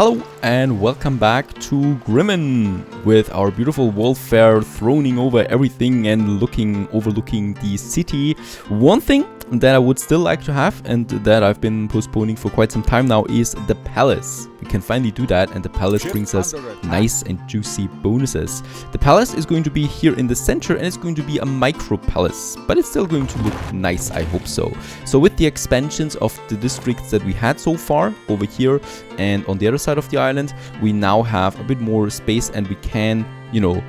Hello and welcome back to Grimmen with our beautiful warfare throning over everything and overlooking the city. One thing that I would still like to have and that I've been postponing for quite some time now is the palace. We can finally do that, and the palace brings us nice and juicy bonuses. The palace is going to be here in the center and it's going to be a micro palace, but it's still going to look nice, I hope so. So with the expansions of the districts that we had so far over here and on the other side of the island, we now have a bit more space and we can, you know,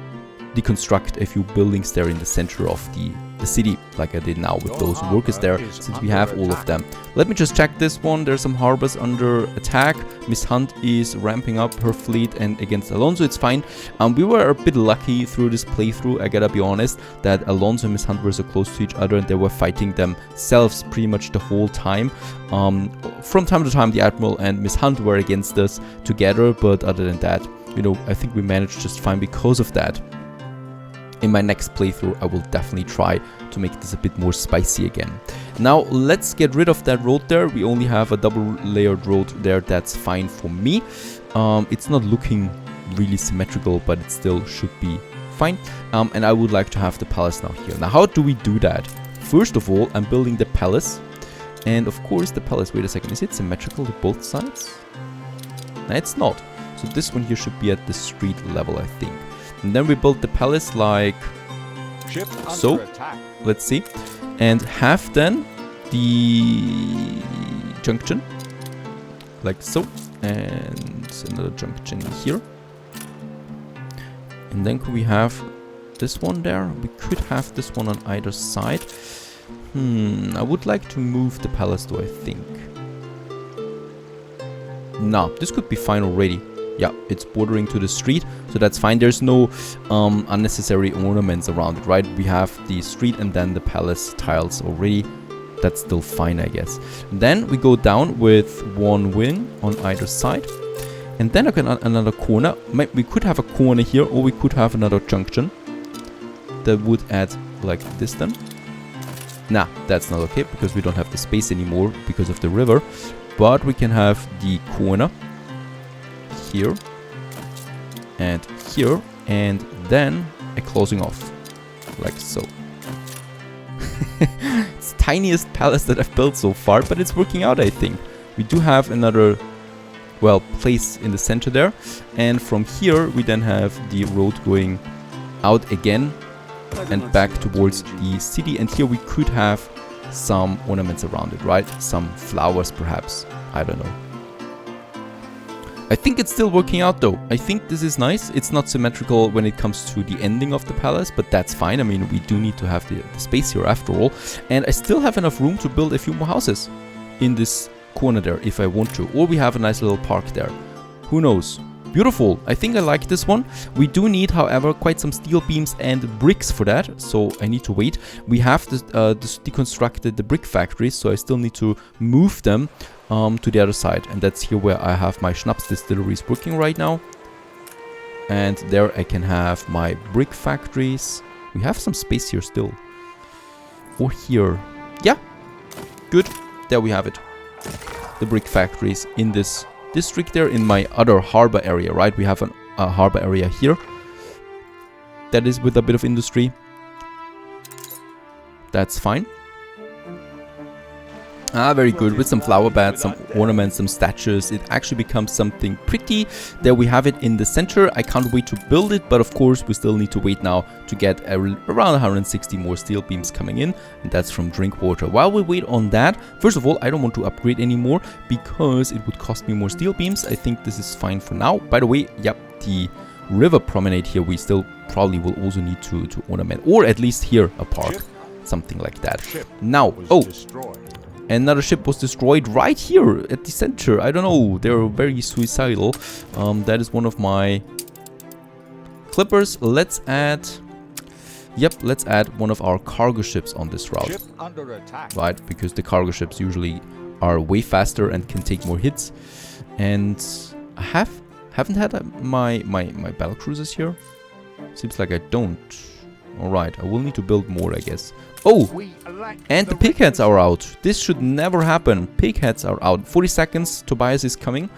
deconstruct a few buildings there in the center of the city, like I did now with those workers there, since we have all of them. Let me just check this one. There's some harbors under attack. Miss Hunt is ramping up her fleet, and against Alonso it's fine. We were a bit lucky through this playthrough, I gotta be honest, that Alonso and Miss Hunt were so close to each other and they were fighting themselves pretty much the whole time. From time to time the Admiral and Miss Hunt were against us together, but other than that, you know, I think we managed just fine because of that. In my next playthrough, I will definitely try to make this a bit more spicy again. Now, let's get rid of that road there. We only have a double-layered road there. That's fine for me. It's not looking really symmetrical, but it still should be fine. And I would like to have the palace now here. Now, how do we do that? First of all, I'm building the palace. And of course, the palace... Wait a second. Is it symmetrical to both sides? No, it's not. So this one here should be at the street level, I think. And then we build the palace like so. Let's see. And have then the junction like so. And another junction here. And then could we have this one there? We could have this one on either side. I would like to move the palace though, I think. No, this could be fine already. Yeah, it's bordering to the street, so that's fine. There's no unnecessary ornaments around it, right? We have the street and then the palace tiles already. That's still fine, I guess. Then we go down with one wing on either side. And then again, another corner. We could have a corner here, or we could have another junction. That would add like this then. Nah, that's not okay, because we don't have the space anymore because of the river. But we can have the corner here and here, and then a closing off like so. It's the tiniest palace that I've built so far, but it's working out, I think. We do have another, well, place in the center there, and from here we then have the road going out again and back towards the city, and here we could have some ornaments around it, right? Some flowers perhaps, I don't know. I think it's still working out though. I think this is nice. It's not symmetrical when it comes to the ending of the palace, but that's fine. I mean, we do need to have the space here after all. And I still have enough room to build a few more houses in this corner there if I want to. Or we have a nice little park there. Who knows? Beautiful. I think I like this one. We do need, however, quite some steel beams and bricks for that, so I need to wait. We have deconstructed the brick factories, so I still need to move them to the other side, and that's here where I have my schnapps distilleries working right now. And there I can have my brick factories. We have some space here still. Or here. Yeah. Good. There we have it. The brick factories in this district there, in my other harbor area, right? We have a harbor area here. That is with a bit of industry. That's fine. Very good. With some flower beds, some ornaments, some statues, it actually becomes something pretty. There we have it in the center. I can't wait to build it, but of course we still need to wait now to get around 160 more steel beams coming in, and that's from drink water. While we wait on that, first of all, I don't want to upgrade anymore because it would cost me more steel beams. I think this is fine for now. By the way, yep, the river promenade here we still probably will also need to ornament, or at least here a park, something like that. Now, another ship was destroyed right here at the center. I don't know. They're very suicidal. That is one of my clippers. Let's add... Yep, let's add one of our cargo ships on this route. Ship under attack. Right, because the cargo ships usually are way faster and can take more hits. And I haven't had my battle cruisers here. Seems like I don't. Alright, I will need to build more, I guess. Oh! And the pigheads are out. This should never happen. Pigheads are out. 40 seconds. Tobias is coming.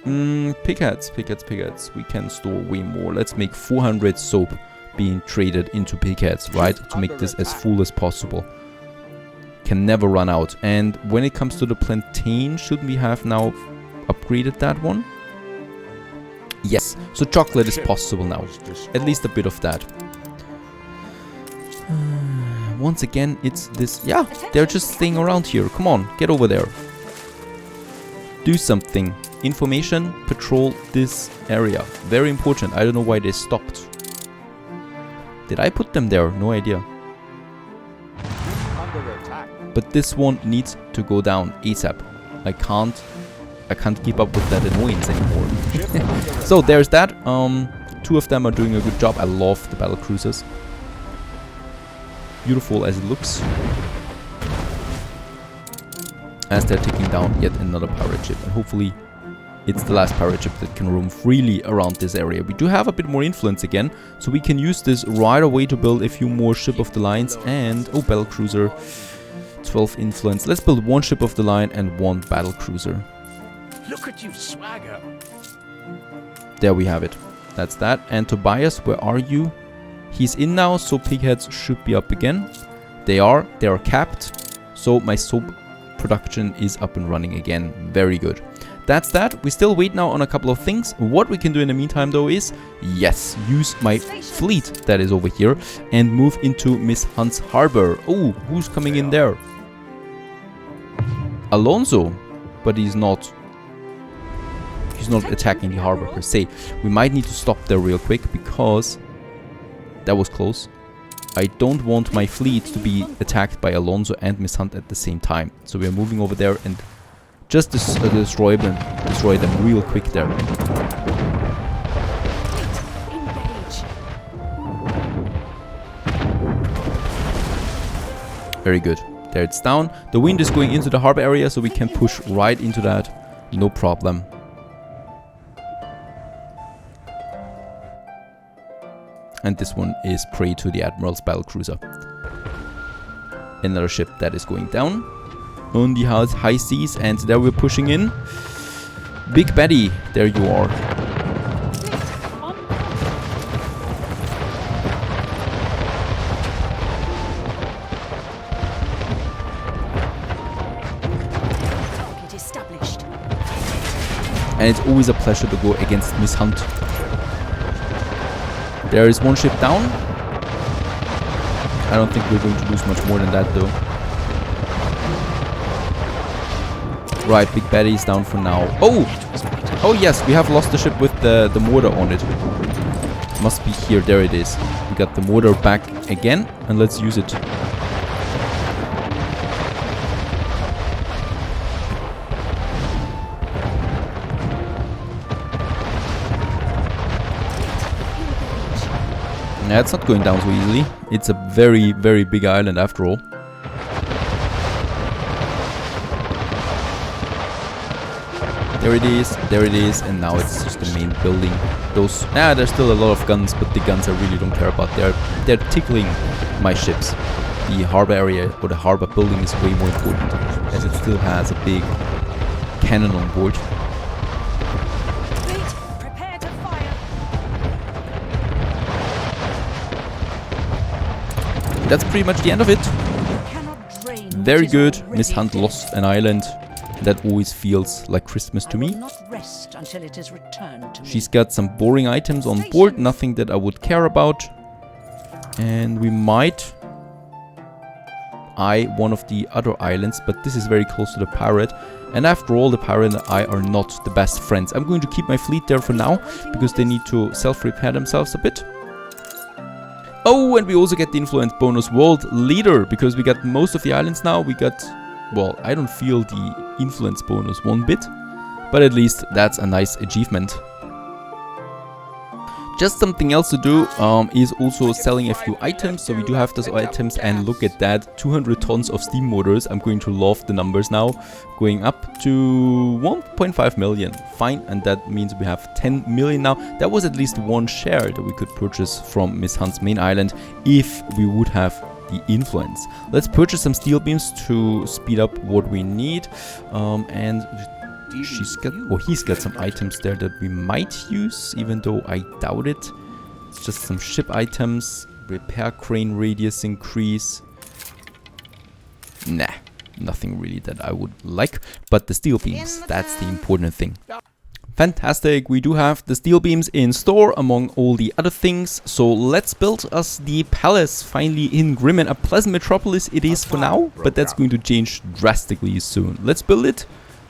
Pigheads. We can store way more. Let's make 400 soap being traded into pigheads, right? To make this as full as possible. Can never run out. And when it comes to the plantain, shouldn't we have now upgraded that one? Yes. So chocolate is possible now. At least a bit of that. Once again, it's this... Yeah, they're just staying around here. Come on, get over there. Do something. Information, patrol this area. Very important. I don't know why they stopped. Did I put them there? No idea. But this one needs to go down ASAP. I can't keep up with that annoyance anymore. So there's that. Two of them are doing a good job. I love the battle cruisers. Beautiful as it looks. As they're taking down yet another pirate ship. And hopefully it's the last pirate ship that can roam freely around this area. We do have a bit more influence again. So we can use this right away to build a few more ship of the lines. And, oh, battle cruiser. 12 influence. Let's build one ship of the line and one battle cruiser. Look at you swagger. There we have it. That's that. And Tobias, where are you? He's in now, so pigheads should be up again. They are capped. So my soap production is up and running again. Very good. That's that. We still wait now on a couple of things. What we can do in the meantime though is, yes, use my fleet that is over here and move into Miss Hunt's harbor. Oh, who's coming in there? Alonso, but he's not attacking the harbor per se. We might need to stop there real quick because that was close. I don't want my fleet to be attacked by Alonso and Miss Hunt at the same time. So we're moving over there and just destroy them real quick there. Very good. There it's down. The wind is going into the harbor area, so we can push right into that. No problem. And this one is prey to the Admiral's battlecruiser. Another ship that is going down on the high seas, and there we're pushing in. Big Betty, there you are. And it's always a pleasure to go against Miss Hunt. There is one ship down. I don't think we're going to lose much more than that though. Right, Big Betty is down for now. Oh! Oh yes, we have lost the ship with the mortar on it. Must be here, there it is. We got the mortar back again, and let's use it. Yeah, it's not going down so easily. It's a very, very big island after all. There it is, and now it's just the main building. There's still a lot of guns, but the guns I really don't care about. They're tickling my ships. The harbor area or the harbor building is way more important, as it still has a big cannon on board. Prepare to fire. That's pretty much the end of it. Very good. Miss Hunt lost an island. That always feels like Christmas to me. She's got some boring items on board, nothing that I would care about. And we might eye one of the other islands, but this is very close to the pirate. And after all, the pirate and I are not the best friends. I'm going to keep my fleet there for now, because they need to self-repair themselves a bit. Oh, and we also get the influence bonus world leader, because we got most of the islands now. We got... Well, I don't feel the influence bonus one bit, but at least that's a nice achievement. Just something else to do is also selling a few items. So we do have those items, and look at that, 200 tons of steam motors. I'm going to love the numbers now, going up to 1.5 million. Fine, and that means we have 10 million now. That was at least one share that we could purchase from Miss Hunt's main island if we would have the influence. Let's purchase some steel beams to speed up what we need, and she's got, or he's got some items there that we might use, even though I doubt it. It's just some ship items. Repair crane radius increase. Nah, nothing really that I would like. But the steel beams, that's the important thing. Fantastic, we do have the steel beams in store among all the other things. So let's build us the palace finally in Grimmen. A pleasant metropolis it is for now, but that's going to change drastically soon. Let's build it.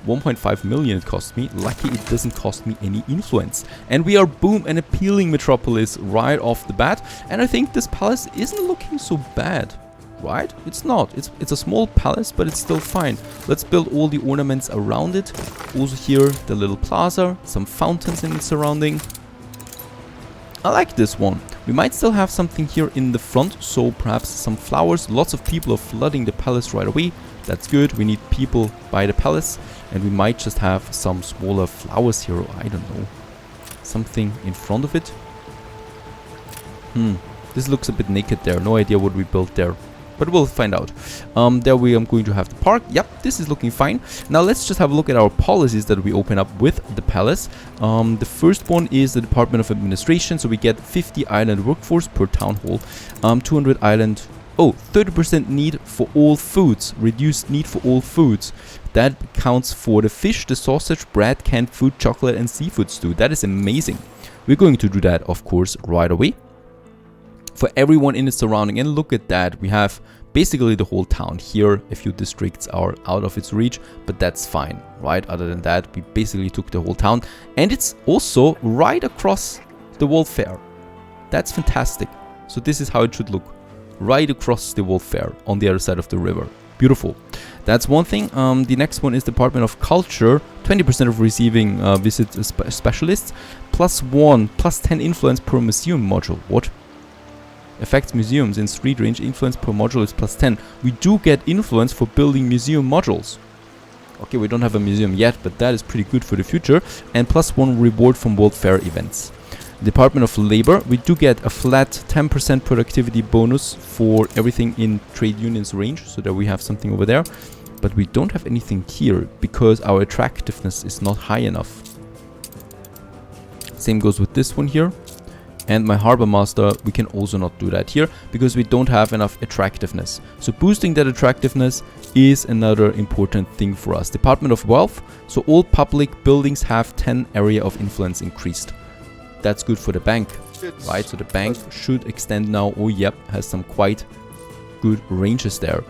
1.5 million it cost me. Lucky it doesn't cost me any influence. And we are, boom, an appealing metropolis right off the bat. And I think this palace isn't looking so bad. Right? It's not. It's a small palace, but it's still fine. Let's build all the ornaments around it. Also here, the little plaza, some fountains in its surrounding. I like this one. We might still have something here in the front, so perhaps some flowers. Lots of people are flooding the palace right away. That's good. We need people by the palace, and we might just have some smaller flowers here. I don't know. Something in front of it. This looks a bit naked there. No idea what we built there. But we'll find out. There we are going to have the park. Yep, this is looking fine. Now let's just have a look at our policies that we open up with the palace. The first one is the Department of Administration. So we get 50 island workforce per town hall. 200 island... Oh, 30% need for all foods. Reduced need for all foods. That counts for the fish, the sausage, bread, canned food, chocolate and seafood stew. That is amazing. We're going to do that, of course, right away. For everyone in the surrounding, and look at that, we have basically the whole town here. A few districts are out of its reach, but that's fine, right? Other than that, we basically took the whole town, and it's also right across the World Fair. That's fantastic. So this is how it should look, right across the World Fair on the other side of the river. Beautiful. That's one thing. The next one is Department of Culture. 20% of receiving visit specialists, +1, +10 influence per museum module. What? Affects museums in street range. Influence per module is +10. We do get influence for building museum modules. Okay, we don't have a museum yet, but that is pretty good for the future. And +1 reward from World Fair events. Department of Labor, we do get a flat 10% productivity bonus for everything in trade unions range. So there we have something over there. But we don't have anything here because our attractiveness is not high enough. Same goes with this one here. And my Harbor Master, we can also not do that here because we don't have enough attractiveness. So boosting that attractiveness is another important thing for us. Department of Wealth, so all public buildings have 10 area of influence increased. That's good for the bank, right? So the bank should extend now. Oh, yep, has some quite good ranges there.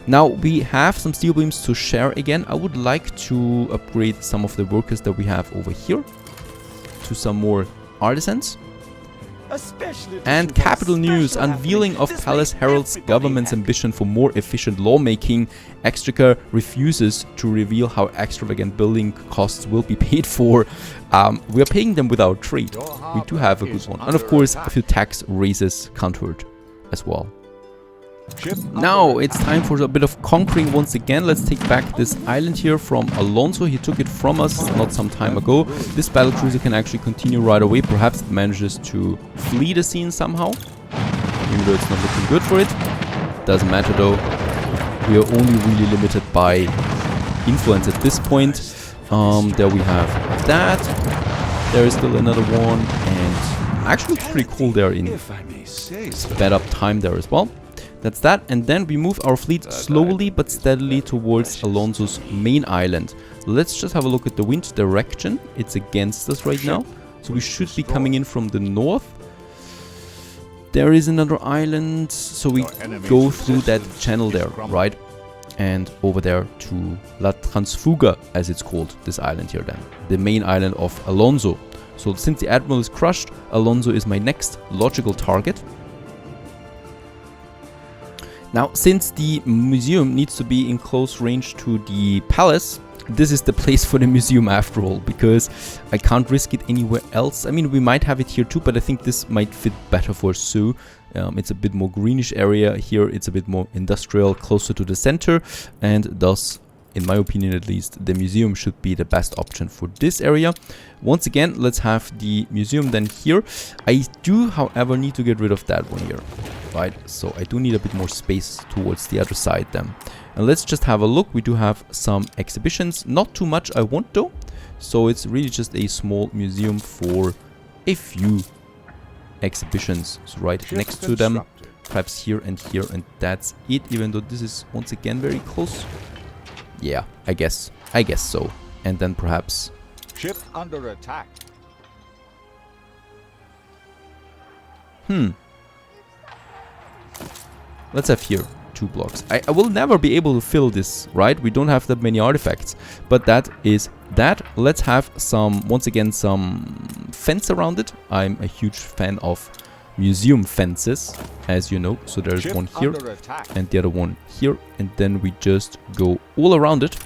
Now we have some steel beams to share again. I would like to upgrade some of the workers that we have over here to some more artisans. And capital news, unveiling of Palace heralds government's ambition for more efficient lawmaking. Exchequer refuses to reveal how extravagant building costs will be paid for. We are paying them without trade. We do have a good one. And of course, a few tax raises countered as well. Now it's time for a bit of conquering once again. Let's take back this island here from Alonso. He took it from us not some time ago. This battle cruiser can actually continue right away. Perhaps it manages to flee the scene somehow, even though it's not looking good for it. Doesn't matter though. We are only really limited by influence at this point. There we have that. There is still another one, and actually pretty cool there in sped up time there as well. That's that, and then we move our fleet slowly but steadily towards Alonso's main island. Let's just have a look at the wind direction. It's against us right now, so we should be coming in from the north. There is another island, so we go through that channel there, right? And over there to La Transfuga, as it's called, this island here then. The main island of Alonso. So since the Admiral is crushed, Alonso is my next logical target. Now, since the museum needs to be in close range to the palace, this is the place for the museum after all, because I can't risk it anywhere else. I mean, we might have it here too, but I think this might fit better for Zoo. It's a bit more greenish area. Here it's a bit more industrial, closer to the center, and thus, in my opinion at least, the museum should be the best option for this area. Once again, let's have the museum then here. I do, however, need to get rid of that one here. right? So I do need a bit more space towards the other side then. And let's just have a look. We do have some exhibitions. Not too much I want though. So it's really just a small museum for a few exhibitions. So right next to them. Perhaps here, and that's it. Even though this is once again very close. Yeah, I guess so. And then perhaps... Ship under attack. Let's have here 2 blocks. I will never be able to fill this, right? We don't have that many artifacts. But that is that. Let's have some, once again, some fence around it. I'm a huge fan of museum fences, as you know. So there's one here and the other one here. And then we just go all around it.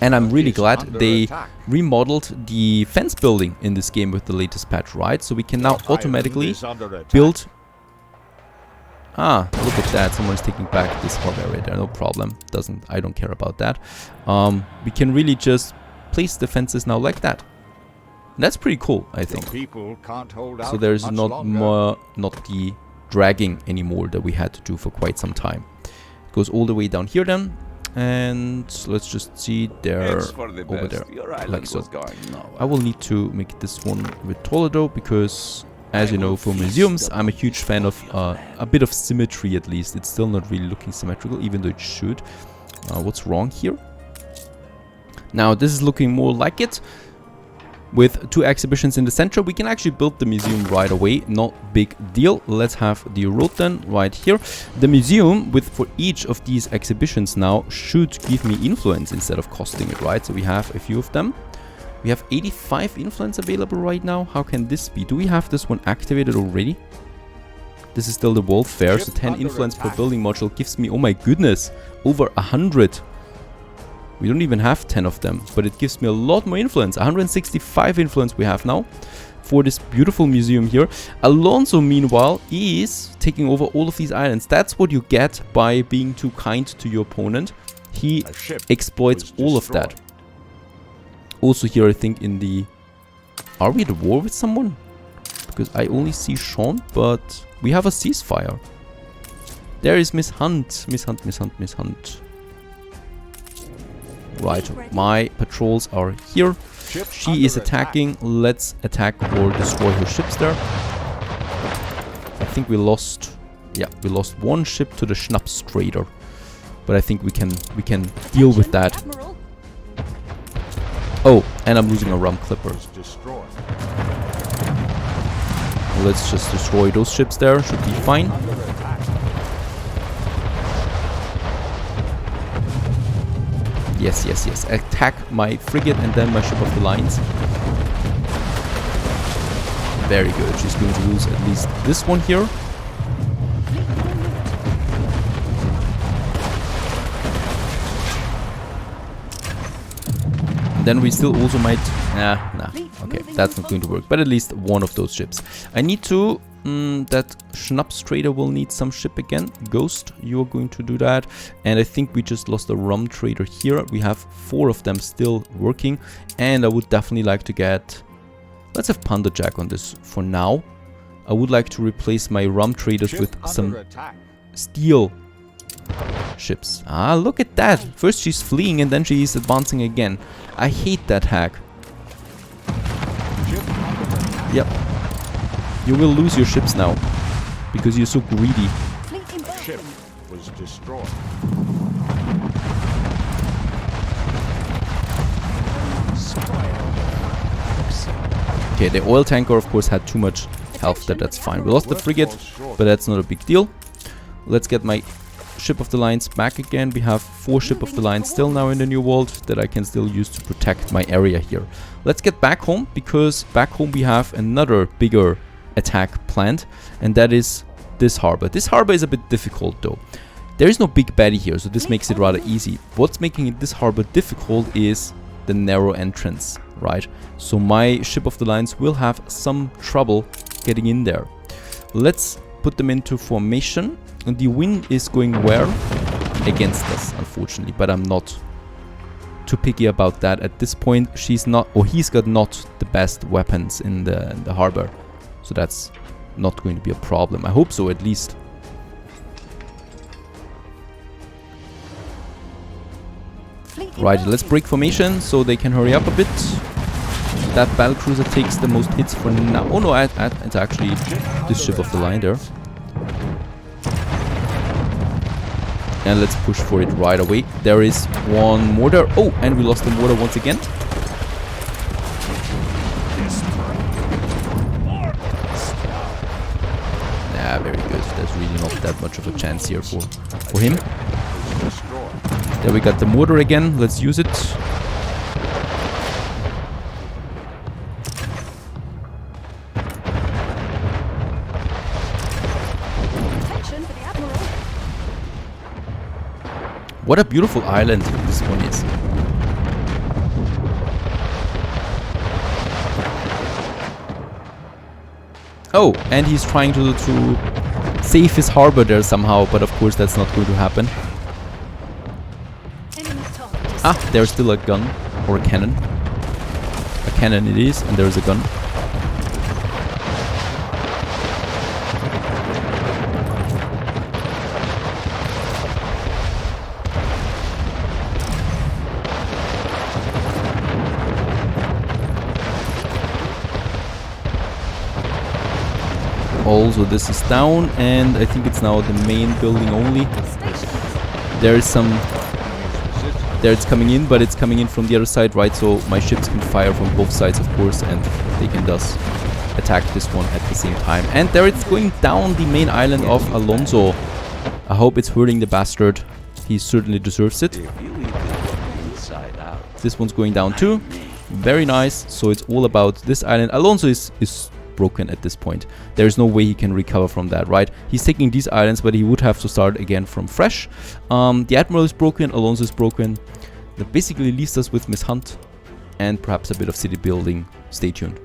And I'm really glad they remodeled the fence building in this game with the latest patch, right? So we can now automatically build... Ah, look at that. Someone's taking back this harbor right there. No problem. I don't care about that. We can really just place the fences now like that. That's pretty cool, I think. So there's not the dragging anymore that we had to do for quite some time. It goes all the way down here then. And let's just see there, over there, like so. I will need to make this one a bit taller though, because as you know, for museums, I'm a huge fan of a bit of symmetry at least. It's still not really looking symmetrical, even though it should. What's wrong here? Now, this is looking more like it. With 2 exhibitions in the center, we can actually build the museum right away. Not big deal. Let's have the road then right here. The museum, for each of these exhibitions now, should give me influence instead of costing it, right? So we have a few of them. We have 85 influence available right now. How can this be? Do we have this one activated already? This is still the World Fair, so 10 influence per building module gives me, oh my goodness, over 100. We don't even have 10 of them, but it gives me a lot more influence. 165 influence we have now for this beautiful museum here. Alonso, meanwhile, is taking over all of these islands. That's what you get by being too kind to your opponent. He exploits all of that. Also here, I think in the... Are we at war with someone? Because I only see Sean, but we have a ceasefire. There is Miss Hunt. Miss Hunt. Right, my patrols are here. She is attacking. Let's attack or destroy her ships there. I think we lost... Yeah, we lost 1 ship to the Schnapps trader. But I think we can deal with that. Oh, and I'm losing a rum clipper. Let's just destroy those ships there. Should be fine. Yes. Attack my frigate and then my ship of the lines. Very good. She's going to lose at least this one here. Then we still also might... Nah. Okay, that's not going to work. But at least one of those ships. I need to... that Schnapps trader will need some ship again. Ghost, you're going to do that. And I think we just lost a rum trader here. We have 4 of them still working. And I would definitely like to get... Let's have Pandajack on this for now. I would like to replace my rum traders with some steel ships. Ah, look at that. First she's fleeing and then she's advancing again. I hate that hack. Yep. You will lose your ships now because you're so greedy. Ship was destroyed. Okay, the oil tanker of course had too much health, that's fine. We lost the frigate, but that's not a big deal. Let's get my ship of the lines back again. We have 4 ship of the lines still now in the new world that I can still use to protect my area here. Let's get back home, because back home we have another bigger attack planned, and that is this harbor. This harbor is a bit difficult though. There is no big baddie here, so this makes it rather easy. What's making this harbor difficult is the narrow entrance, right? So my ship of the lines will have some trouble getting in there. Let's put them into formation. And the wind is going where? Against us, unfortunately. But I'm not too picky about that at this point. She's not, or he's got not the best weapons in the harbor. So that's not going to be a problem. I hope so, at least. Right, let's break formation so they can hurry up a bit. That battlecruiser takes the most hits for now. Oh no, it's actually this ship of the line there. And let's push for it right away. There is one mortar. Oh, and we lost the mortar once again. Yeah, very good. There's really not that much of a chance here for him. There we got the mortar again. Let's use it. What a beautiful island this one is. Oh, and he's trying to save his harbor there somehow, but of course that's not going to happen. Ah, there's still a gun, or a cannon. A cannon it is, and there's a gun. Also, this is down, and I think it's now the main building only. There is some... There it's coming in, but it's coming in from the other side, right? So my ships can fire from both sides, of course, and they can thus attack this one at the same time. And there it's going down the main island of Alonso. I hope it's hurting the bastard. He certainly deserves it. This one's going down too. Very nice. So it's all about this island. Alonso is broken at this point. There's no way he can recover from that, right? He's taking these islands, but he would have to start again from fresh. The Admiral is broken, Alonso is broken. That basically leaves us with Miss Hunt and perhaps a bit of city building. Stay tuned.